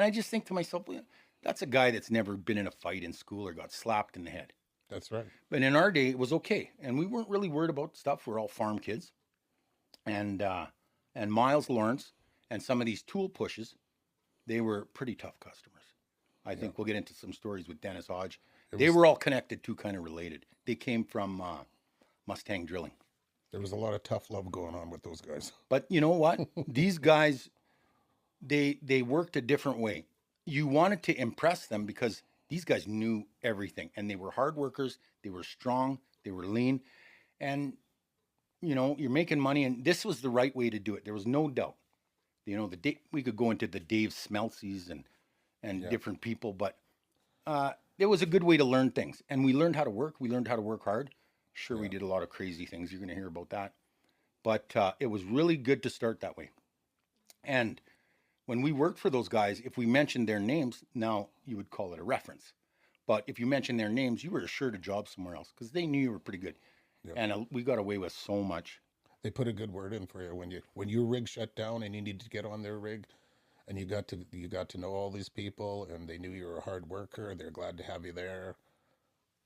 And I just think to myself, well, that's a guy that's never been in a fight in school or got slapped in the head. That's right. But in our day, it was okay, and we weren't really worried about stuff. We're all farm kids, and Miles Lawrence and some of these tool pushes, they were pretty tough customers. I think we'll get into some stories with Dennis Hodge. They were all connected to, kind of related. They came from Mustang Drilling. There was a lot of tough love going on with those guys. But you know what? These guys, they worked a different way. You wanted to impress them because these guys knew everything, and they were hard workers. They were strong. They were lean, and you're making money, and this was the right way to do it. There was no doubt. We could go into the Dave Smeltsies and different people, but it was a good way to learn things, and we learned how to work. We learned how to work hard. Sure, we did a lot of crazy things. You're going to hear about that, but it was really good to start that way. And when we worked for those guys, if we mentioned their names, now you would call it a reference. But if you mentioned their names, you were assured a job somewhere else because they knew you were pretty good. Yeah. And we got away with so much. They put a good word in for you when your rig shut down and you needed to get on their rig, and you got to know all these people, and they knew you were a hard worker. They're glad to have you there.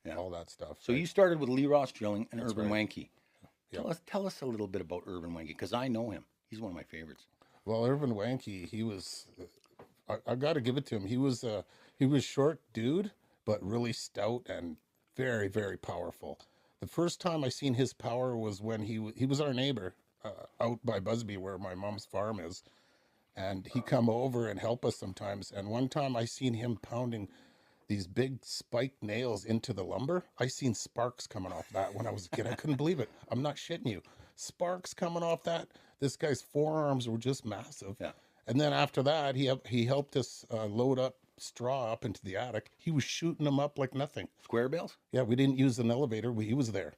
Yeah. All that stuff. So you started with Lee Ross Drilling and Urban Wanke. Tell us a little bit about Urban Wanke because I know him. He's one of my favorites. Well, Urban Wanke, he was. I got to give it to him. He was short dude, but really stout and very, very powerful. The first time I seen his power was when he was our neighbor out by Busby, where my mom's farm is, and he come over and help us sometimes. And one time I seen him pounding these big spiked nails into the lumber. I seen sparks coming off that when I was a kid. I couldn't believe it. I'm not shitting you. Sparks coming off that. This guy's forearms were just massive. Yeah. And then after that, he helped us load up straw up into the attic. He was shooting them up like nothing. Square bales? Yeah, we didn't use an elevator. He was there.